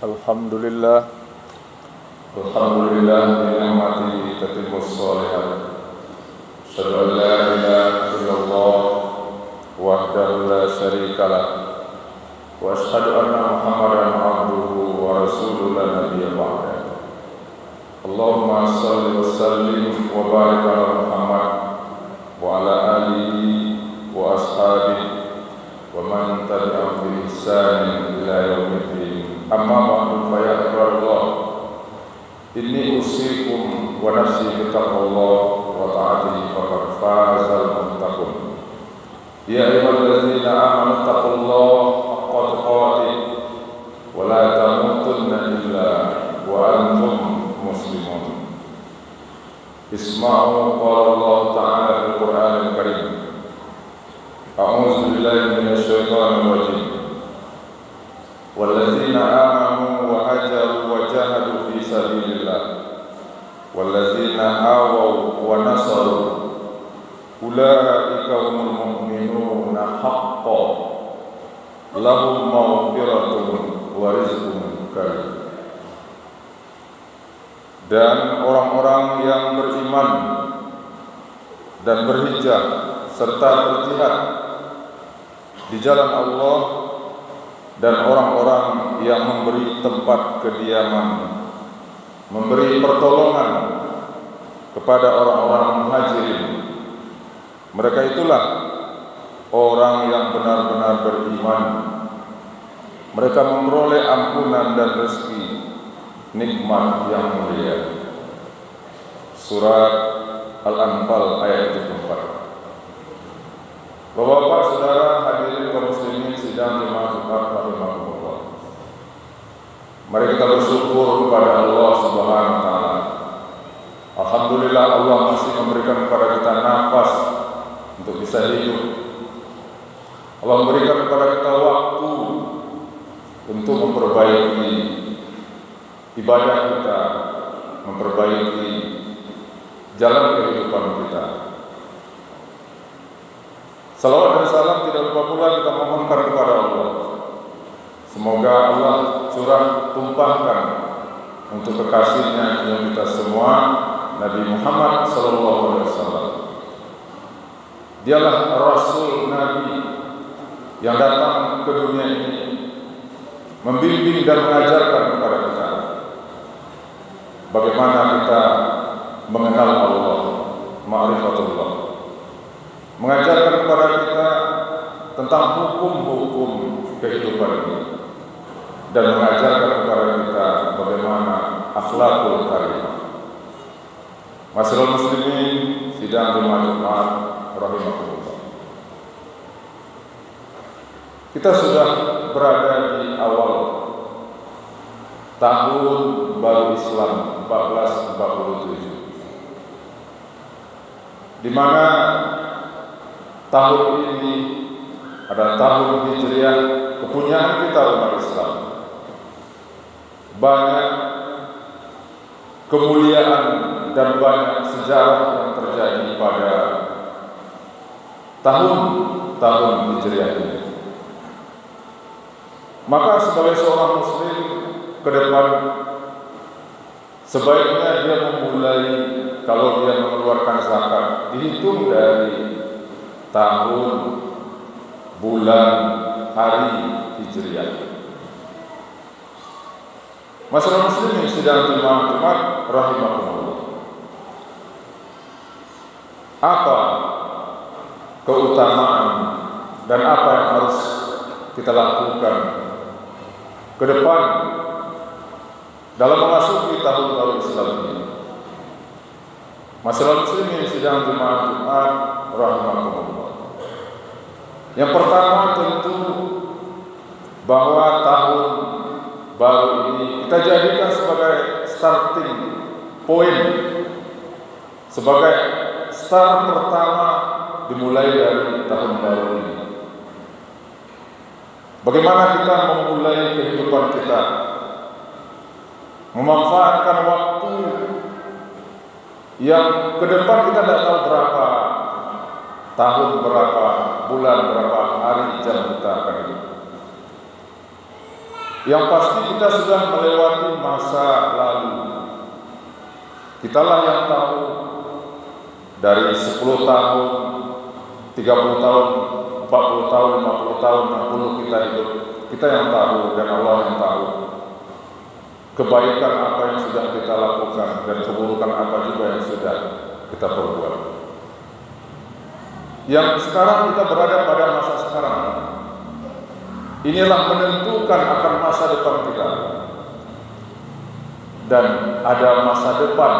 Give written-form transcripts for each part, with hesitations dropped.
Alhamdulillah bi ni'matihi tatimmus shalihat. Asyhadu an la ilaha illallah wahdahu la syarika lah wa asyhadu anna Muhammadan abduhu wa rasuluhu la nabiyya ba'dahu. Allahumma shalli wa sallim wa barik ala Muhammad wa ala alihi wa ashabihi wa man tabi'ahum bi ihsanin ila yaumiddin. Amma ba'du fa ya ibadallah, inni usikum wa nafsi bittaqwallah wa ta'atihi faqad fazal muttaqun. Ya ayyuhalladzina amanu taqullaha haqqa tuqatih wa la tamutunna illa wa antum muslimun. Isma'u qala Allah ta'ala fil Qur'anil Karim. A'udzu billahi minasy syaithanir rajim. Walladzina amanu wa hajaru wa jahadu fi sabilillah walladzina awaw wa nasaru ulaika humul mu'minuna haqqan lahum maghfiratun wa rizqun karim. Dan orang-orang yang beriman dan berhijrah serta berjihad di jalan Allah dan orang-orang yang memberi tempat kediaman, memberi pertolongan kepada orang-orang muhajirin, mereka itulah orang yang benar-benar beriman. Mereka memperoleh ampunan dan rezeki nikmat yang mulia. Surat Al-Anfal ayat 74. Bapak-bapak, saudara, hadirin kaum muslimin sidang jemaah Jumat rahimakumullah. Mari kita bersyukur kepada Allah Subhanahu wa taala. Alhamdulillah, Allah masih memberikan kepada kita nafas untuk bisa hidup. Allah memberikan kepada kita waktu untuk memperbaiki ibadah kita, memperbaiki jalan kehidupan kita. Salawat dan salam tidak lupa pula kita mohonkan kepada Allah. Semoga Allah curah tumpahkan untuk kekasihnya yang kita semua, Nabi Muhammad SAW. Dialah Rasul Nabi yang datang ke dunia ini membimbing dan mengajarkan kepada kita bagaimana kita mengenal Allah, ma'rifatullah, mengajarkan kepada kita tentang hukum-hukum kehidupan ini, dan mengajarkan kepada kita bagaimana akhlakul karimah. Masyaallah muslimin sidang Jumat rahimakumullah. Kita sudah berada di awal tahun baru Islam 1447, di mana tahun ini adalah tahun Hijriah, kepunyaan kita umat Islam. Banyak kemuliaan dan banyak sejarah yang terjadi pada tahun Hijriah ini. Maka sebagai seorang muslim ke depan, sebaiknya dia memulai, kalau dia mengeluarkan zakat, dihitung dari tahun, bulan, hari Hijriah. Masyaallah muslimin sidang Jumat rahimakumullah. Apa keutamaan dan apa yang harus kita lakukan ke depan dalam memasuki tahun baru Islam ini? Masyaallah muslimin sidang Jumat rahimakumullah. Yang pertama tentu bahwa tahun baru ini kita jadikan sebagai starting point, sebagai start pertama dimulai dari tahun baru ini. Bagaimana kita memulai kehidupan kita, memanfaatkan waktu yang ke depan kita tidak tahu berapa tahun, berapa bulan, berapa hari, jam kita akan hidup. Yang pasti kita sudah melewati masa lalu. Kitalah yang tahu dari 10 tahun, 30 tahun, 40 tahun, 50 tahun, 60 kita hidup. Kita yang tahu dan Allah yang tahu kebaikan apa yang sudah kita lakukan dan keburukan apa juga yang sudah kita perbuat. Yang sekarang kita berada pada masa sekarang, inilah menentukan akan masa depan kita. Dan ada masa depan,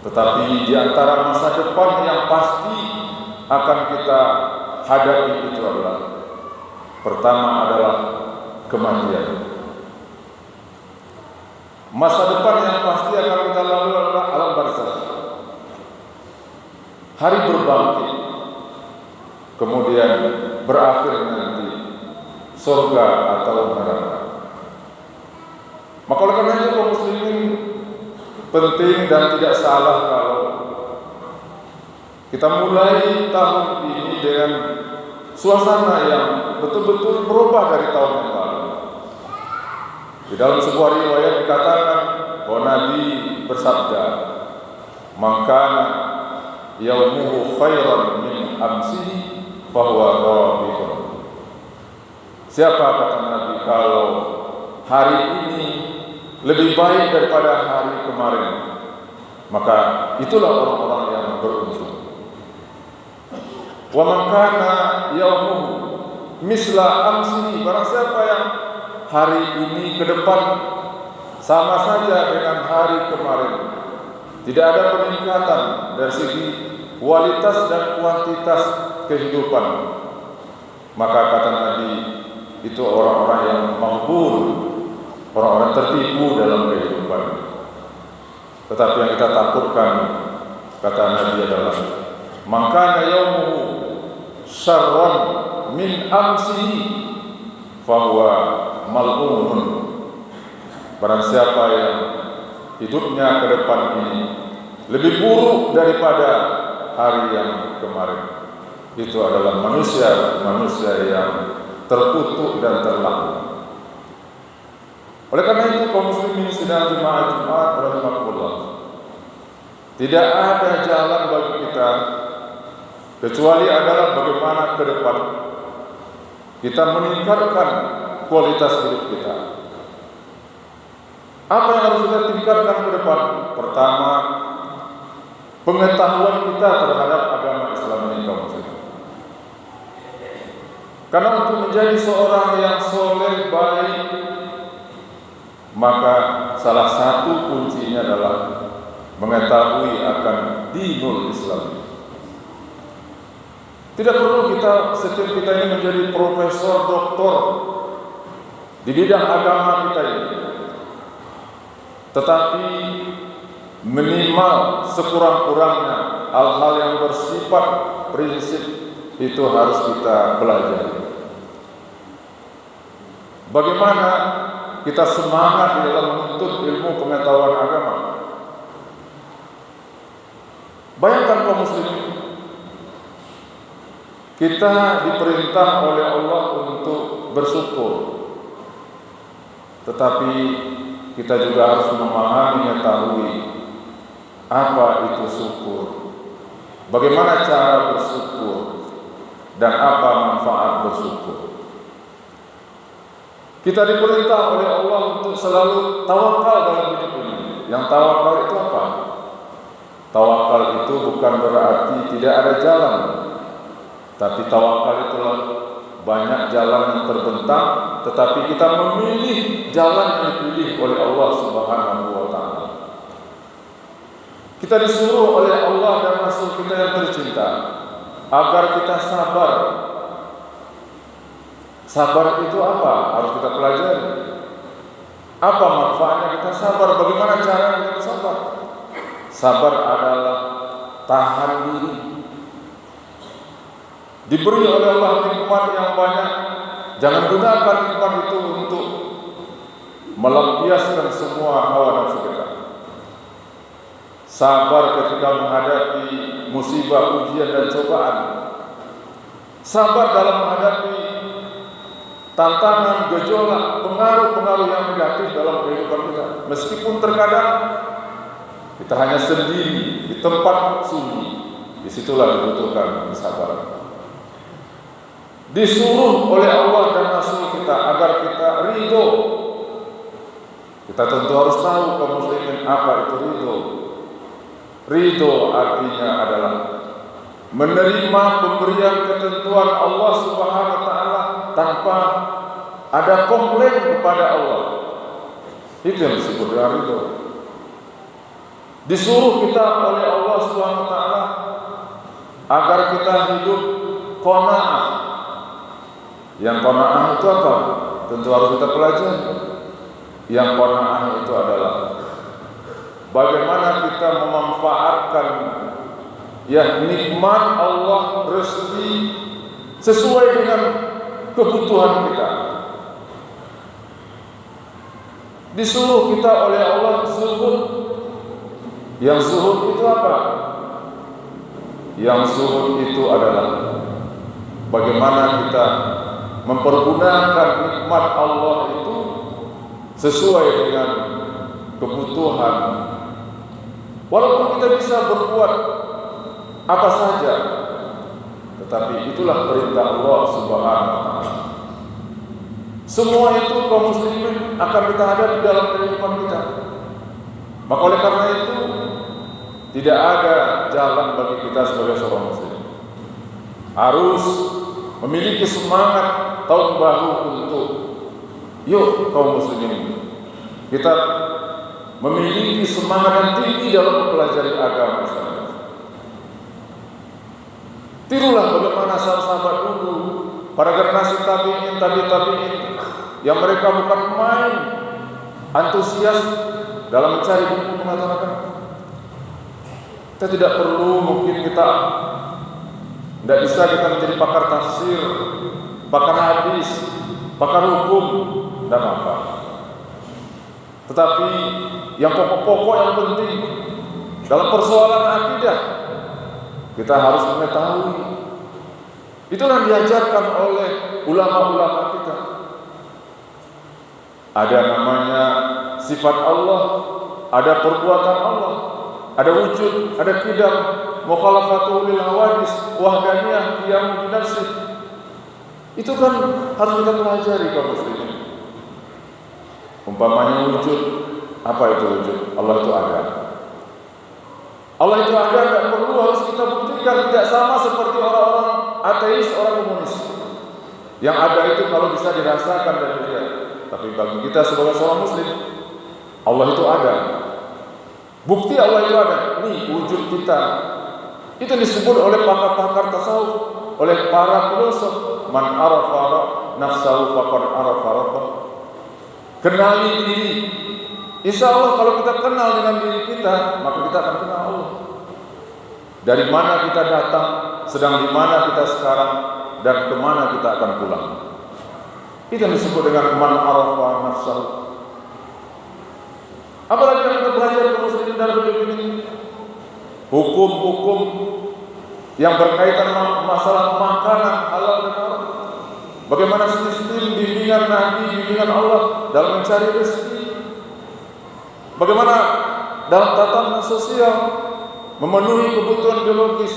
tetapi di antara masa depan yang pasti akan kita hadapi itu adalah, pertama adalah kematian. Masa depan yang pasti akan kita lalui adalah alam barzakh, hari berbangkit, kemudian berakhir nanti surga atau neraka. Maka oleh karena itu kaum muslimin penting dan tidak salah kalau kita mulai tahun ini dengan suasana yang betul-betul berubah dari tahun yang lalu. Di dalam sebuah riwayat dikatakan bahwa Nabi bersabda, "Maka yaumuhu khairan min amsihi fahuwa rabihun." Siapa, kata Nabi, kalau hari ini lebih baik daripada hari kemarin, maka itulah orang-orang yang beruntung. Wa man kana yaumuhu misla amsihi, barang siapa yang hari ini ke depan sama saja dengan hari kemarin, tidak ada peningkatan dari segi kualitas dan kuantitas kehidupan, maka kata Nabi, itu orang-orang yang maghbun, orang-orang tertipu dalam kehidupan. Tetapi yang kita takutkan, kata Nabi, adalah maka yaumuhu syarran min amsihi fahuwa mal'unun. Barang siapa yang hidupnya ke depan ini lebih buruk daripada hari yang kemarin, itu adalah manusia yang terkutuk dan terlaknat. Oleh karena itu kaum muslimin sidang jemaah Jumat rahimakumullah, tidak ada jalan bagi kita kecuali adalah bagaimana ke depan kita meningkatkan kualitas hidup kita. Apa yang harus kita tingkatkan ke depan? Pertama, pengetahuan kita terhadap agama Islam ini, kaum muslimin. Karena untuk menjadi seorang yang soleh baik, maka salah satu kuncinya adalah mengetahui akan dinul Islam. Tidak perlu setiap kita ini menjadi profesor, doktor di bidang agama kita ini, tetapi minimal sekurang-kurangnya hal-hal yang bersifat prinsip itu harus kita pelajari. Bagaimana kita semangat di dalam menuntut ilmu pengetahuan agama? Bayangkan kaum muslimin, kita diperintah oleh Allah untuk bersyukur, tetapi kita juga harus memahami, mengetahui apa itu syukur, bagaimana cara bersyukur, dan apa manfaat bersyukur. Kita diperintah oleh Allah untuk selalu tawakal dalam hidup ini. Yang tawakal itu apa? Tawakal itu bukan berarti tidak ada jalan, tapi tawakal itulah banyak jalan yang terbentang, tetapi kita memilih jalan yang dipilih oleh Allah Subhanahu wa Ta'ala. Kita disuruh oleh Allah dan Rasul kita yang tercinta agar kita sabar. Sabar itu apa? Harus kita pelajari. Apa manfaatnya kita sabar? Bagaimana cara kita sabar? Sabar adalah tahan diri. Diberi oleh Allah nikmat yang banyak, jangan gunakan nikmat itu untuk melampiaskan semua hawa nafsu kita. Sabar ketika menghadapi musibah, ujian dan cobaan. Sabar dalam menghadapi tantangan, gejolak, pengaruh-pengaruh yang negatif dalam kehidupan kita. Meskipun terkadang kita hanya sendiri di tempat sunyi, disitulah dibutuhkan kesabaran. Disuruh oleh Allah dan Rasul kita agar kita ridho. Kita tentu harus tahu kaum muslimin apa itu ridho. Ridho artinya adalah menerima pemberian ketentuan Allah Subhanahu wa taala tanpa ada komplain kepada Allah. Itu yang disebut dengan ridho. Disuruh kita oleh Allah Subhanahu wa taala agar kita hidup qanaah. Yang qanaah itu apa? Tentu harus kita pelajari. Yang qanaah itu adalah bagaimana kita memanfaatkan nikmat Allah, rezeki sesuai dengan kebutuhan kita. Disuruh kita oleh Allah zuhud. Yang zuhud itu apa? Yang zuhud itu adalah bagaimana kita mempergunakan nikmat Allah itu sesuai dengan kebutuhan. Walaupun kita bisa berbuat apa saja, tetapi itulah perintah Allah Subhanahu wa taala. Semua itu kaum muslimin akan kita hadapi dalam kehidupan kita. Maka oleh karena itu tidak ada jalan bagi kita sebagai seorang muslim. Harus memiliki semangat tahun baru untuk yuk kaum muslimin kita memiliki semangat yang tinggi dalam mempelajari agama Islam. Tirulah bagaimana sahabat dulu, para generasi tabi'in, tabi'in yang mereka bukan main antusias dalam mencari buku pengetahuan. Kita tidak perlu, mungkin kita tidak bisa kita menjadi pakar tafsir, pakar hadis, pakar hukum, dan apa. Tetapi yang pokok-pokok yang penting dalam persoalan akidah kita harus mengetahui. Itulah yang diajarkan oleh ulama-ulama kita. Ada namanya sifat Allah, ada perbuatan Allah, ada wujud, ada qidam, mukhalafatu lil hawadis, wahdaniyah, qiyam bi nafsi. Itu kan harus kita pelajari kaum muslimin. Umpamanya wujud, apa itu wujud? Allah itu ada. Allah itu ada, tidak perlu harus kita buktikan. Tidak sama seperti orang-orang ateis, orang komunis. Yang ada itu kalau bisa dirasakan dan dilihat. Tapi bagi kita sebagai seorang muslim, Allah itu ada. Bukti Allah itu ada. Ini wujud kita. Itu disebut oleh pakar-pakar tasawuf, oleh para filosof. Man arafa nafsahu faqad arafa rabbah. Kenali diri. Insya Allah kalau kita kenal dengan diri kita, maka kita akan kenal Allah. Dari mana kita datang, sedang di mana kita sekarang, dan kemana kita akan pulang. Itu yang disebut dengan man arafa nafsahu. Apalagi yang kita belajar dari muslim dalam hidup ini, hukum-hukum yang berkaitan masalah makanan halal dan haram. Bagaimana sistem bimbingan Nabi, bimbingan Allah dalam mencari rezeki. Bagaimana dalam tatanan sosial memenuhi kebutuhan biologis.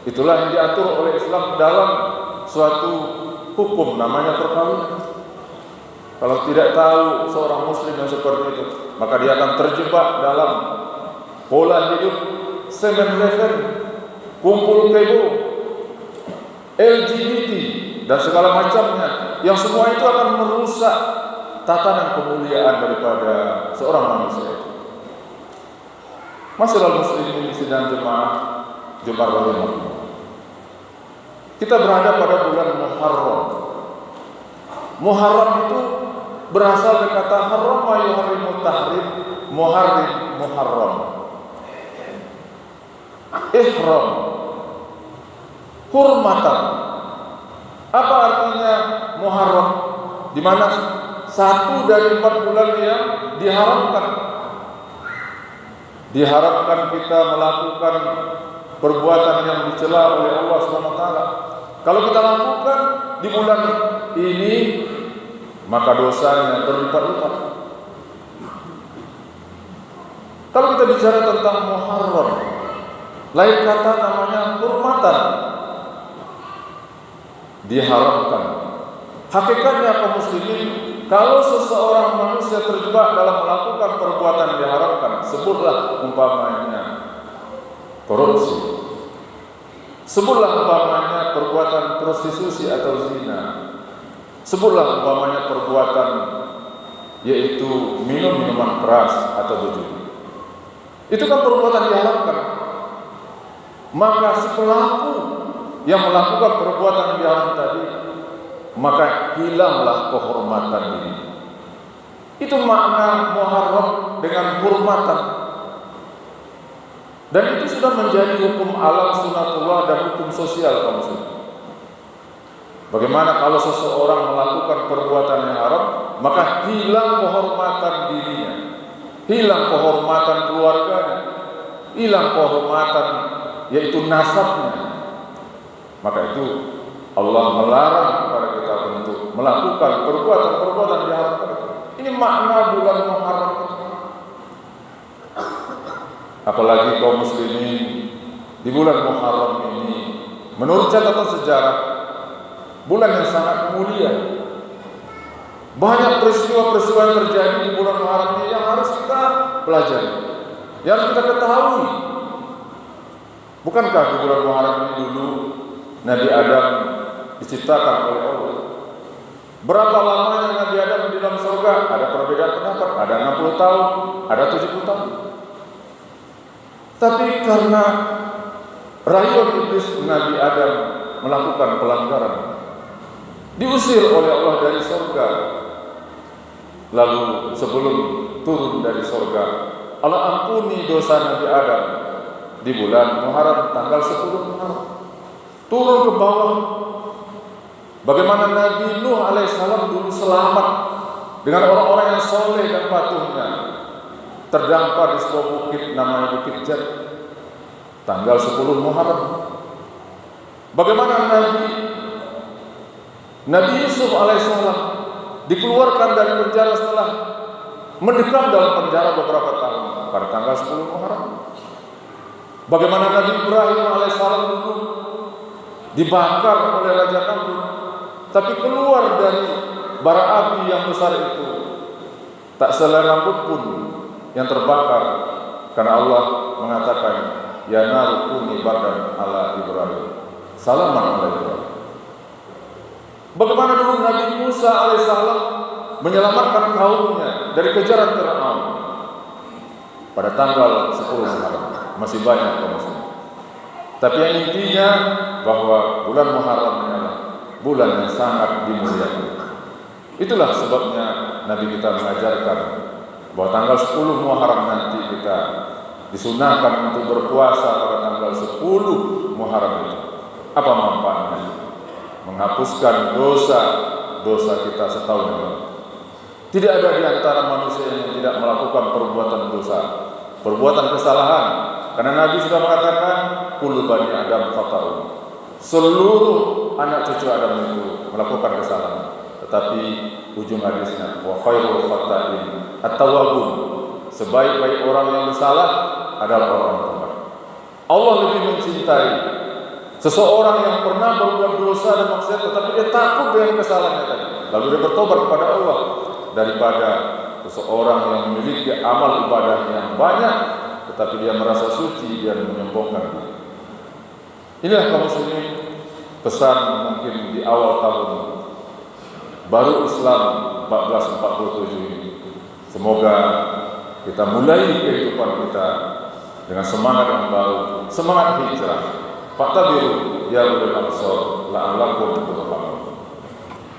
Itulah yang diatur oleh Islam dalam suatu hukum namanya perkawinan. Kalau tidak tahu seorang muslim yang seperti itu, maka dia akan terjebak dalam pola hidup 7-Eleven, kumpul kebo, LGBT dan segala macamnya, yang semua itu akan merusak tatanan kemuliaan daripada seorang manusia. Masyaallah muslimin sidang jemaah Jumat Waliman. Kita berada pada bulan Muharram. Muharram itu berasal dari kata harrama yuharrimu tahrim, muharram. Ihram, hurmatan. Apa artinya Muharram? Di mana satu dari 4 bulan yang diharamkan. Diharapkan kita melakukan perbuatan yang dicela oleh Allah SWT. Kalau kita lakukan di bulan ini, maka dosanya berlipat-lipat. Kalau kita bicara tentang Muharram, lain kata namanya hurmatan, diharamkan. Hakikatnya kaum muslimin, kalau seseorang manusia terjebak dalam melakukan perbuatan yang diharamkan, sebutlah umpamanya korupsi, sebutlah umpamanya perbuatan prostitusi atau zina, sebutlah umpamanya perbuatan yaitu minum minuman keras atau berjudi. Itu kan perbuatan diharamkan. Maka si pelaku yang melakukan perbuatan diharam tadi, maka hilanglah kehormatan ini. Itu makna Muharram dengan hormatan. Dan itu sudah menjadi hukum alam sunatullah dan hukum sosial kaum muslimin. Bagaimana kalau seseorang melakukan perbuatan yang haram, maka hilang kehormatan dirinya, hilang kehormatan keluarganya, hilang kehormatan yaitu nasabnya. Maka itu Allah melarang kepada kita untuk melakukan perbuatan-perbuatan yang diharamkan. Ini makna bulan Muharram. Apalagi kaum muslimin di bulan Muharram ini, menurut catatan sejarah, bulan yang sangat mulia. Banyak peristiwa-peristiwa yang terjadi di bulan Muharram ini yang harus kita pelajari, yang harus kita ketahui. Bukankah di bulan Muharram ini dulu Nabi Adam diciptakan oleh Allah? Berapa lamanya Nabi Adam di dalam surga? Ada perbedaan pendapat, ada 60 tahun, ada 70 tahun. Tapi karena rayuan iblis, Nabi Adam melakukan pelanggaran, diusir oleh Allah dari surga. Lalu sebelum turun dari surga, Allah ampuni dosa Nabi Adam di bulan Muharram, tanggal 10 Muharram. Turun ke bawah. Bagaimana Nabi Nuh alaihissalam dulu selamat dengan orang-orang yang soleh dan patuhnya, terdampar di sebuah bukit namanya Bukit Jad, tanggal 10 Muharram. Bagaimana Nabi Yusuf alaihissalam dikeluarkan dari penjara setelah mendekam dalam penjara beberapa tahun pada tanggal 10 Muharram. Bagaimana Nabi Ibrahim alaihissalam dulu dibakar oleh Raja Namrud, tapi keluar dari bara api yang besar itu tak selai rambut pun yang terbakar, karena Allah mengatakan, ya naru kuni bardan ala Ibrahim, salaman ala Ibrahim. Bagaimana dulu Nabi Musa alaihissalam menyelamatkan kaumnya dari kejaran Fir'aun pada tanggal 10 Muharram. Masih banyak kaum muslimin. Tapi yang intinya bahwa bulan Muharram adalah bulan yang sangat dimuliakan. Itulah sebabnya Nabi kita mengajarkan bahwa tanggal 10 Muharram nanti kita disunahkan untuk berpuasa pada tanggal 10 Muharram itu. Apa manfaatnya? Menghapuskan dosa kita setahun yang lalu. Tidak ada di antara manusia yang tidak melakukan perbuatan dosa, perbuatan kesalahan. Karena Nabi sudah mengatakan, kullu bani Adam khata'un. Seluruh anak cucu Adam itu melakukan kesalahan. Tetapi ujung hadisnya, wa khairul khata'in at-tawwabun. Sebaik-baik orang yang bersalah adalah orang taubat. Allah lebih mencintai seseorang yang pernah berbuat dosa dan maksiat tetapi dia takut dengan kesalahannya tadi, lalu dia bertobat kepada Allah, daripada seseorang yang memiliki amal ibadah yang banyak tetapi dia merasa suci dan menyombongkan diri. Inilah kaum muslimin pesan mungkin di awal tahun baru Islam 1447 ini. Semoga kita mulai kehidupan kita dengan semangat yang baru, semangat hijrah. Fa'tabiru ya ulul absar